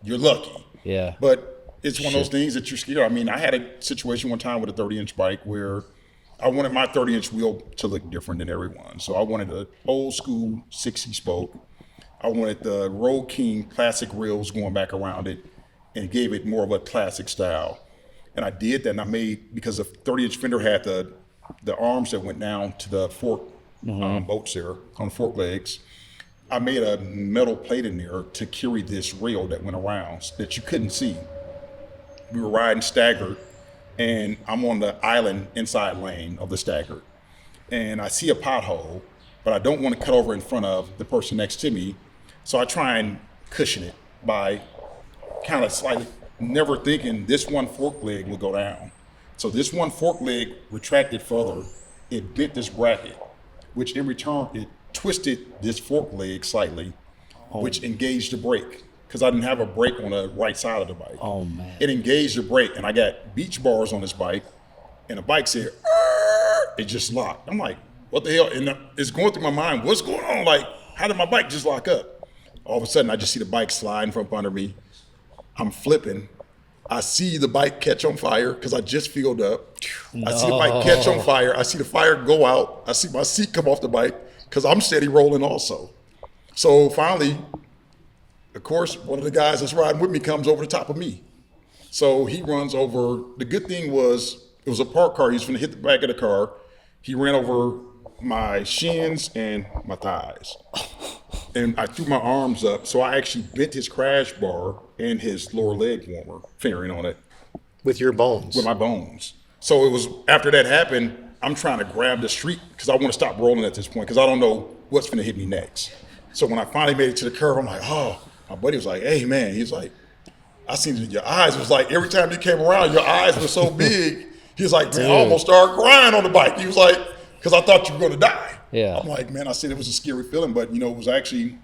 you're lucky. Yeah. But it's one of those things that you're scared. I mean, I had a situation one time with a 30-inch bike where I wanted my 30-inch wheel to look different than everyone. So I wanted an old school 60 spoke. I wanted the Road King classic rails going back around it and gave it more of a classic style. And I did that, and I made, because the 30-inch fender had the arms that went down to the fork bolts there on the fork legs. I made a metal plate in there to carry this rail that went around that you couldn't see. We were riding staggered, and I'm on the island inside lane of the staggered. And I see a pothole, but I don't want to cut over in front of the person next to me. So I try and cushion it by kind of slightly, never thinking this one fork leg would go down. So this one fork leg retracted further. It bent this bracket, which in return, it twisted this fork leg slightly, which engaged the brake, because I didn't have a brake on the right side of the bike. Oh, man. It engaged the brake, and I got beach bars on this bike, and the bike said, it just locked. I'm like, what the hell? And it's going through my mind, what's going on? Like, how did my bike just lock up? All of a sudden, I just see the bike sliding from under me. I'm flipping. I see the bike catch on fire because I just filled up. I see the bike catch on fire. I see the fire go out. I see my seat come off the bike because I'm steady rolling also. So finally, of course, one of the guys that's riding with me comes over the top of me. So he runs over. The good thing was, it was a parked car. He was going to hit the back of the car. He ran over my shins and my thighs. And I threw my arms up, so I actually bent his crash bar and his lower leg warmer fairing on it. With your bones? With my bones. So it was, after that happened, I'm trying to grab the street because I want to stop rolling at this point because I don't know what's going to hit me next. So when I finally made it to the curve, I'm like, oh. My buddy was like, hey, man. He's like, I seen it in your eyes. It was like every time you came around, your eyes were so big. He was like, man, I almost started crying on the bike. He was like, because I thought you were going to die. Yeah. I'm like, man, I said it was a scary feeling, but it was actually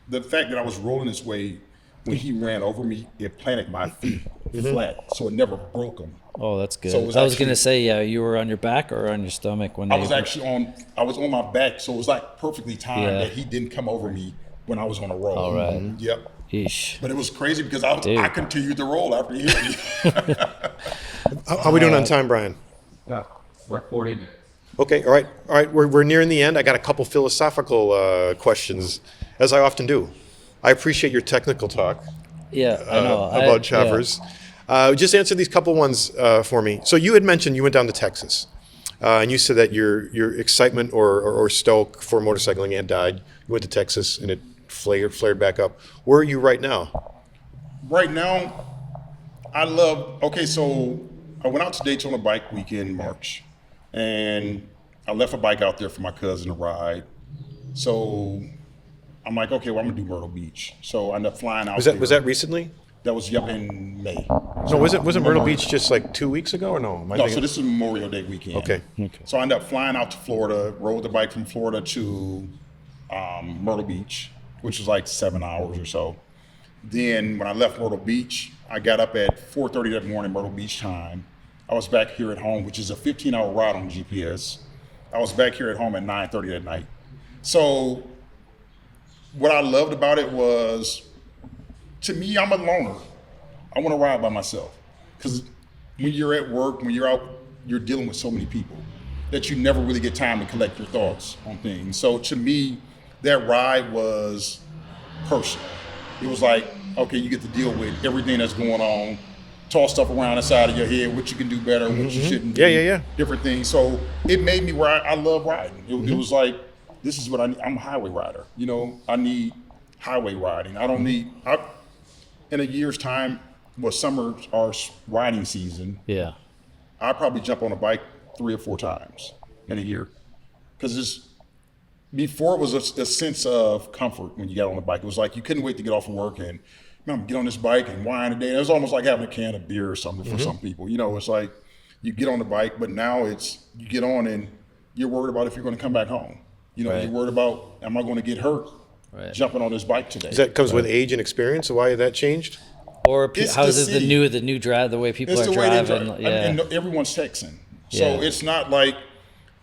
the fact that I was rolling this way. When he ran over me, it planted my feet flat, so it never broke them. Oh, that's good. So I was going to say, you were on your back or on your stomach when I was on my back, so it was like perfectly timed that he didn't come over me when I was on a roll. All right. Yep. Eesh. But it was crazy because I continued to roll after he hit me. How are we doing on time, Brian? We're 40 minutes. Okay, all right. We're nearing the end. I got a couple philosophical questions, as I often do. I appreciate your technical talk. Yeah, I know. About choppers. Yeah. Just answer these couple ones for me. So you had mentioned you went down to Texas, and you said that your excitement or stoke for motorcycling had died. You went to Texas, and it flared back up. Where are you right now? Right now, so I went out to Daytona Bike Week in March, and I left a bike out there for my cousin to ride. So I'm like, okay, well, I'm gonna do Myrtle Beach. So I ended up flying out. Was that recently? That was in May. No, wasn't Myrtle Beach just like 2 weeks ago or no? So this is Memorial Day weekend. Okay. So I ended up flying out to Florida, rode the bike from Florida to Myrtle Beach, which was like 7 hours or so. Then when I left Myrtle Beach, I got up at 4:30 that morning, Myrtle Beach time. I was back here at home, which is a 15-hour ride on GPS. I was back here at home at 9:30 at night. So what I loved about it was, to me, I'm a loner. I want to ride by myself. Because when you're at work, when you're out, you're dealing with so many people that you never really get time to collect your thoughts on things. So to me, that ride was personal. It was like, okay, you get to deal with everything that's going on, toss stuff around inside of your head, what you can do better, what you shouldn't do, Yeah. different things. So it made me where I love riding. It was like, this is what I need. I'm a highway rider. You know, I need highway riding. I don't need, in a year's time, summer our riding season, Yeah. I probably jump on a bike 3 or 4 times in a year. Because before it was a sense of comfort when you got on the bike. It was like you couldn't wait to get off from work and, man, get on this bike and whine a day. It was almost like having a can of beer or something for some people. You know, it's like you get on the bike, but now it's you get on and you're worried about if you're going to come back home. You know, Right. you're worried about, am I going to get hurt Right. jumping on this bike today? That comes with age and experience. Why that changed? Or It's how the is it city. the new drive, the way people It's are the way they driving? drive. Yeah. And everyone's texting. So Yeah. it's not like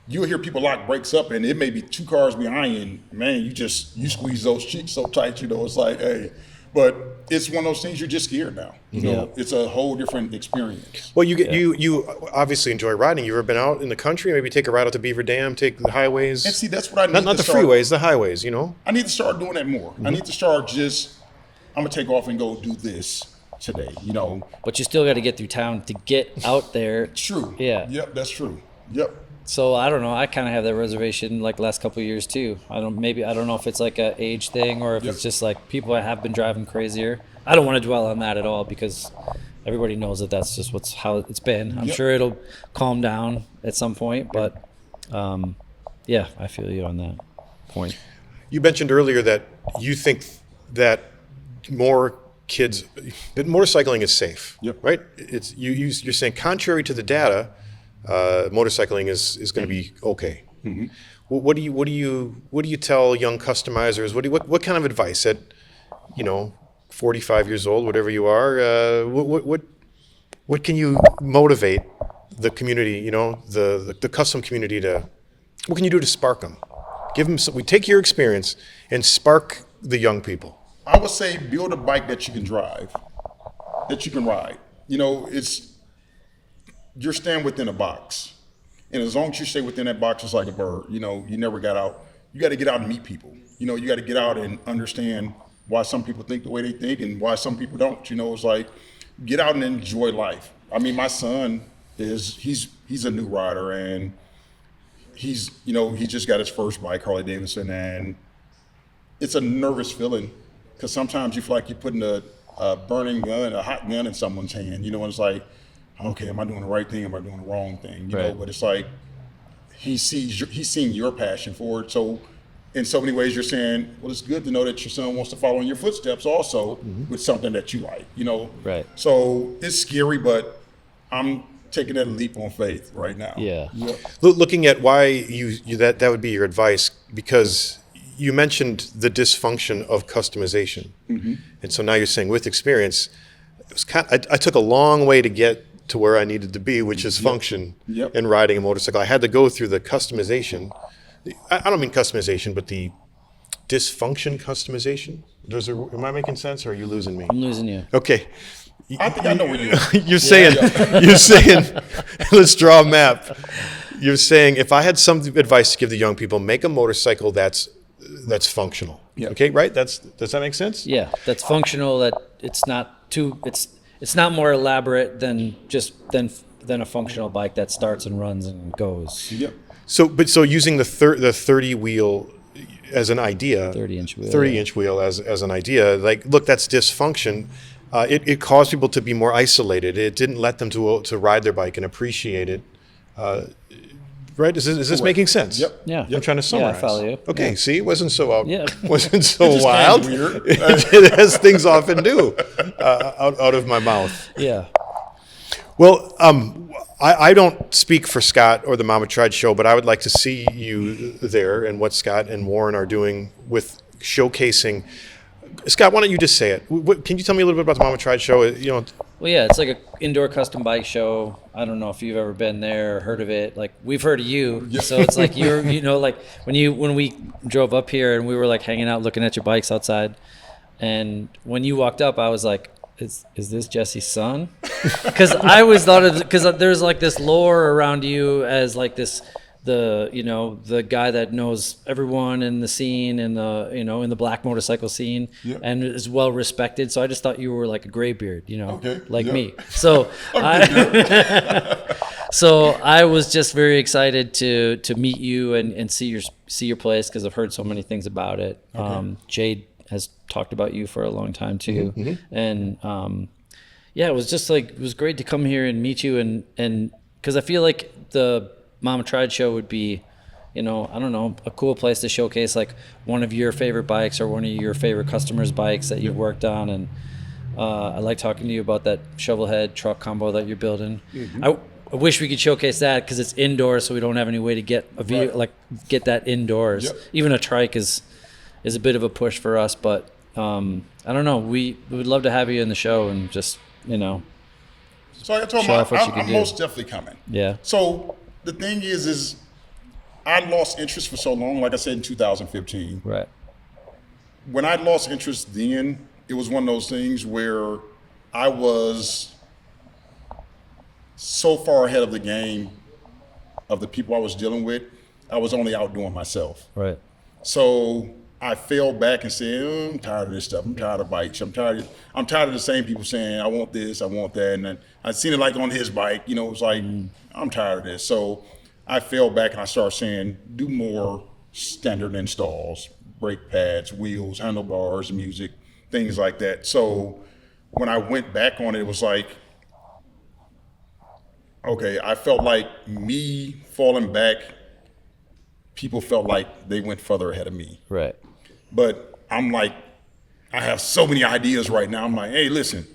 you'll hear people lock brakes up and it may be 2 cars behind you and, man, you squeeze those cheeks so tight, you know, it's like, hey. But it's one of those things you're just scared now. You know, it's a whole different experience. Well, you obviously enjoy riding. You ever been out in the country? Maybe take a ride out to Beaver Dam, take the highways. And see, that's what I need not to the start. freeways, the highways. You know. I need to start doing that more. I need to start I'm going to take off and go do this today, you know. But you still got to get through town to get out there. True. Yeah. Yep, that's true. Yep. So I don't know. I kind of have that reservation like the last couple of years too. I don't know if it's like a age thing or if it's just like people that have been driving crazier. I don't want to dwell on that at all because everybody knows that that's just how it's been. I'm sure it'll calm down at some point, but yeah, I feel you on that point. You mentioned earlier that you think that that motorcycling is safe. Yep. Right. You're saying contrary to the data, motorcycling is going to be okay. Mm-hmm. What do you tell young customizers? What kind of advice at 45 years old, whatever you are, what can you motivate the community, the custom community what can you do to spark them? Give them we take your experience and spark the young people. I would say build a bike that you can drive, that you can ride. You know, you're staying within a box. And as long as you stay within that box, it's like a bird. You know, you never got out. You got to get out and meet people. You know, you got to get out and understand why some people think the way they think and why some people don't. You know, it's like get out and enjoy life. I mean, my son he's a new rider and he just got his first bike, Harley Davidson, and it's a nervous feeling because sometimes you feel like you're putting a burning gun, a hot gun in someone's hand. You know, and it's like, okay, am I doing the right thing? Am I doing the wrong thing? You know, but it's like he's seeing your passion for it. So in so many ways, you're saying, well, it's good to know that your son wants to follow in your footsteps also with something that you like, you know? Right. So it's scary, but I'm taking that leap on faith right now. Yeah. Yep. Looking at why that would be your advice, because you mentioned the dysfunction of customization. Mm-hmm. And so now you're saying with experience, it was I took a long way to get to where I needed to be, which is function in riding a motorcycle. I had to go through the customization. I don't mean customization, but the dysfunction customization. Am I making sense or are you losing me? I'm losing you. Okay. I think I know where you're You're saying, let's draw a map. You're saying if I had some advice to give the young people, make a motorcycle that's functional. Yeah. Okay, right? Does that make sense? Yeah, that's functional. That it's not more elaborate than a functional bike that starts and runs and goes. Yep. So using the 30 wheel as an idea, 30-inch wheel, 30-inch wheel as an idea, like, look, that's dysfunction. It caused people to be more isolated. It didn't let them to ride their bike and appreciate it. Right? Is this making sense? Yep. Yeah. I'm trying to summarize. Yeah, I follow you. Okay. Yeah. See, it wasn't so It just wild. came weird. As things often do, out of my mouth. Yeah. Well, I don't speak for Scott or the Mama Tried show, but I would like to see you there and what Scott and Warren are doing with showcasing Scott, why don't you just say it? Can you tell me a little bit about the Mama Tried show? Well, yeah, it's like an indoor custom bike show. I don't know if you've ever been there or heard of it. Like, we've heard of you, so it's like like when we drove up here and we were like hanging out looking at your bikes outside, and when you walked up, I was like, is this Jesse's son? Because I always thought of, because there's like this lore around you as like the guy that knows everyone in the scene and in the black motorcycle scene, and is well respected. So I just thought you were like a graybeard, like me. So I was just very excited to meet you and see your place, because I've heard so many things about it. Jade has talked about you for a long time too, and it was just like, it was great to come here and meet you, and because I feel like the Mama Tried show would be, I don't know, a cool place to showcase like one of your favorite bikes or one of your favorite customers' bikes that you've worked on. And I like talking to you about that shovel head truck combo that you're building. I wish we could showcase that, because it's indoors, so we don't have any way to get a get that indoors. Even a trike is a bit of a push for us, but I don't know. We would love to have you in the show and just So I told him I'm most definitely coming. Yeah. So the thing is I lost interest for so long, like I said, in 2015. Right. When I lost interest then, it was one of those things where I was so far ahead of the game of the people I was dealing with, I was only outdoing myself. Right. So I fell back and said, I'm tired of this stuff. I'm tired of bikes. I'm tired of the same people saying, I want this, I want that. And then I seen it like on his bike, it was like, I'm tired of this. So I fell back and I started saying, do more standard installs, brake pads, wheels, handlebars, music, things like that. So when I went back on it, it was like, okay, I felt like me falling back, people felt like they went further ahead of me. Right. But I'm like, I have so many ideas right now. I'm like, hey, listen,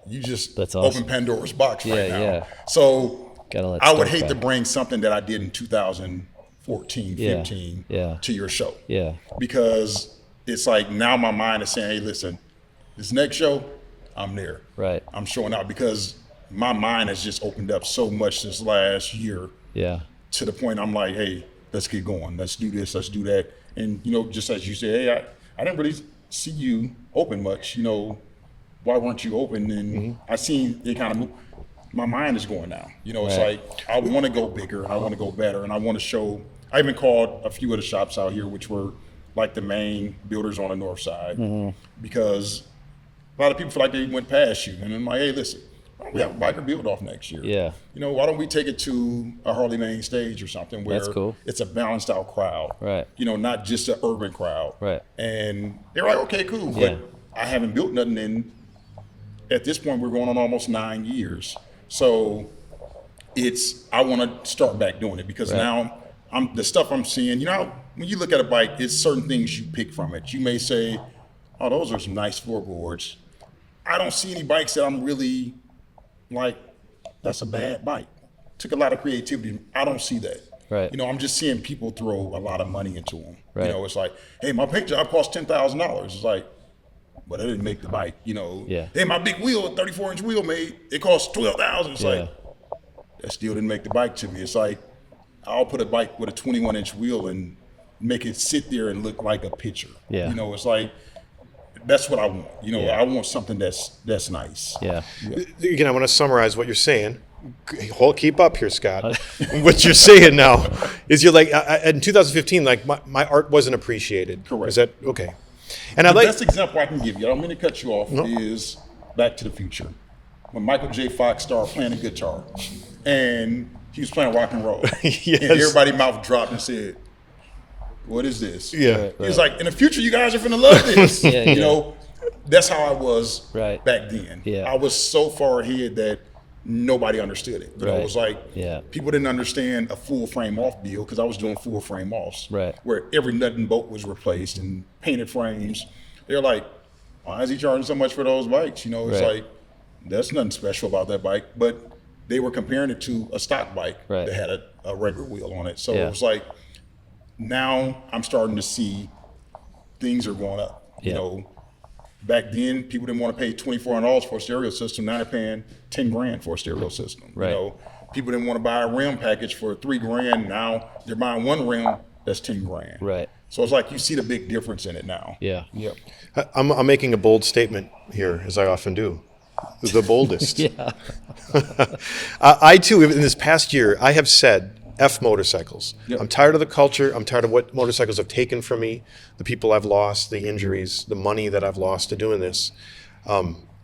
you just That's awesome. open Pandora's box right now. Yeah. So I would hate back. to bring something that I did in 2014, 15 to your show. Yeah. Because it's like, now my mind is saying, hey, listen, this next show, I'm there. Right. I'm showing out, because my mind has just opened up so much this last year. Yeah. To the point I'm like, hey, let's get going. Let's do this. Let's do that. And, just as you said, hey, I didn't really see you open much. Why weren't you open? And I seen it kind of move. My mind is going now. It's like, I want to go bigger. I want to go better. And I want to show. I even called a few of the shops out here, which were like the main builders on the north side, because a lot of people feel like they went past you. And I'm like, hey, listen, we have a biker build off next year. Yeah. Why don't we take it to a Harley main stage or something where That's cool. It's a balanced out crowd. Right. Not just an urban crowd. Right. And they're like, okay, cool. Yeah. But I haven't built nothing in, at this point, we're going on almost 9 years. So I want to start back doing it, because now the stuff I'm seeing, when you look at a bike, it's certain things you pick from it. You may say, oh, those are some nice floorboards. I don't see any bikes that I'm really like, that's a bad bike. Took a lot of creativity. I don't see that. Right. I'm just seeing people throw a lot of money into them. Right. It's like, hey, my paint job cost $10,000. It's like, but I didn't make the bike. Yeah. Hey, my big wheel, 34-inch wheel it cost $12,000. It's like, that still didn't make the bike to me. It's like, I'll put a bike with a 21-inch wheel and make it sit there and look like a picture. Yeah. It's like, that's what I want. I want something that's nice. Yeah. Again, I want to summarize what you're saying. Keep up here, Scott. What you're saying now is you're like, in 2015, like my art wasn't appreciated. Correct. Is that okay? And The best example I can give you, I don't mean to cut you off, is Back to the Future. When Michael J. Fox started playing the guitar, and he was playing rock and roll. Yes. And everybody's mouth dropped and said, what is this? Yeah. He was like, in the future, you guys are finna love this. Yeah. That's how I was Right. back then. Yeah. I was so far ahead that nobody understood it. It was like, people didn't understand a full frame off deal, because I was doing full frame offs. Right. Where every nut and bolt was replaced and painted frames. They're like, why is he charging so much for those bikes? It's like, that's nothing special about that bike. But they were comparing it to a stock bike that had a regular wheel on it. So it was like, now I'm starting to see things are going up. Back then, people didn't want to pay $2,400 for a stereo system. Now they're paying $10,000 for a stereo system. Right. You know, people didn't want to buy a rim package for $3,000. Now they're buying one rim that's $10,000. Right. So it's like you see the big difference in it now. Yeah. Yep. I'm making a bold statement here, as I often do. The boldest. Yeah. I too, in this past year, I have said, F motorcycles. Yep. I'm tired of the culture. I'm tired of what motorcycles have taken from me, the people I've lost, the injuries, the money that I've lost to doing this.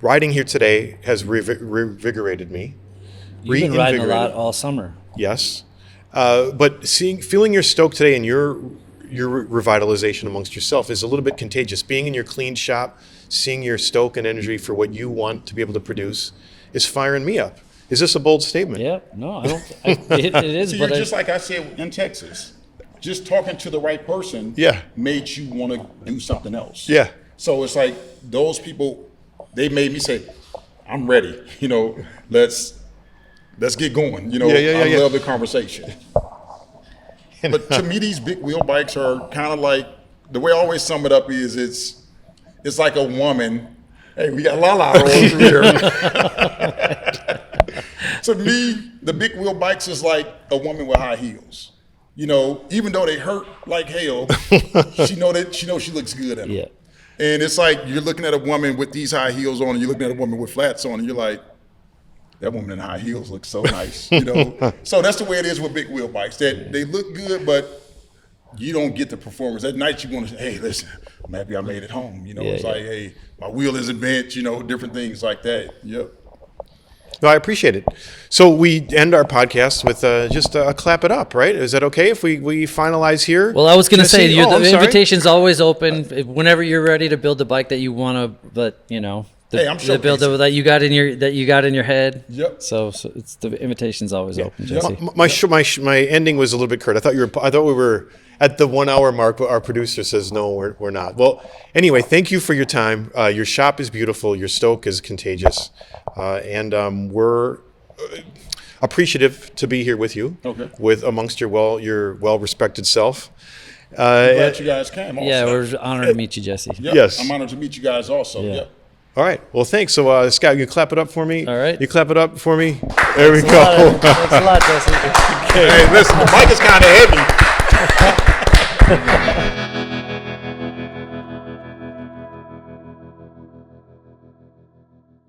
Riding here today has revigorated me. You've been riding a lot Reinvigorated. all summer. Yes. But feeling your stoke today and your revitalization amongst yourself is a little bit contagious. Being in your clean shop, seeing your stoke and energy for what you want to be able to produce is firing me up. Is this a bold statement? Yeah. No, I don't. It is, So but you're just like I said in Texas. Just talking to the right person Yeah. made you want to do something else. Yeah. So it's like those people, they made me say, I'm ready. You know, let's get going. You know, I love the conversation. But to me, these big wheel bikes are kind of like, the way I always sum it up is it's like a woman. Hey, we got Lala rolling through here. To me, the big wheel bikes is like a woman with high heels. You know, even though they hurt like hell, she knows she looks good in them. Yeah. And it's like you're looking at a woman with these high heels on, and you're looking at a woman with flats on, and you're like, that woman in high heels looks so nice. You know, so that's the way it is with big wheel bikes. That they look good, but you don't get the performance. At night, you want to say, hey, listen, I'm happy I made it home. You know, it's like, hey, my wheel isn't bent. You know, different things like that. Yep. No, I appreciate it. So we end our podcast with just a clap it up, right? Is that okay if we finalize here? Well, I was going to say, Jesse? the I'm sorry. invitation's always open. Whenever you're ready to build the bike that you want to, but you know, Hey, I'm the build showcasing. that you got in your head. Yep. So it's the invitation's always open, Jesse. My ending was a little bit curt. I thought we were at the 1 hour mark, but our producer says no, we're not. Well, anyway, thank you for your time. Your shop is beautiful. Your stoke is contagious, and we're appreciative to be here with you. Okay. With amongst your well respected self. Glad you guys came. Also. Yeah, we're honored to meet you, Jesse. Yep. Yes. I'm honored to meet you guys also. Yeah. Yep. All right. Well, thanks. So, Scott, you clap it up for me. All right. You clap it up for me. There we Thanks go. a lot, Jesse. Hey, listen, the mic is kind of heavy.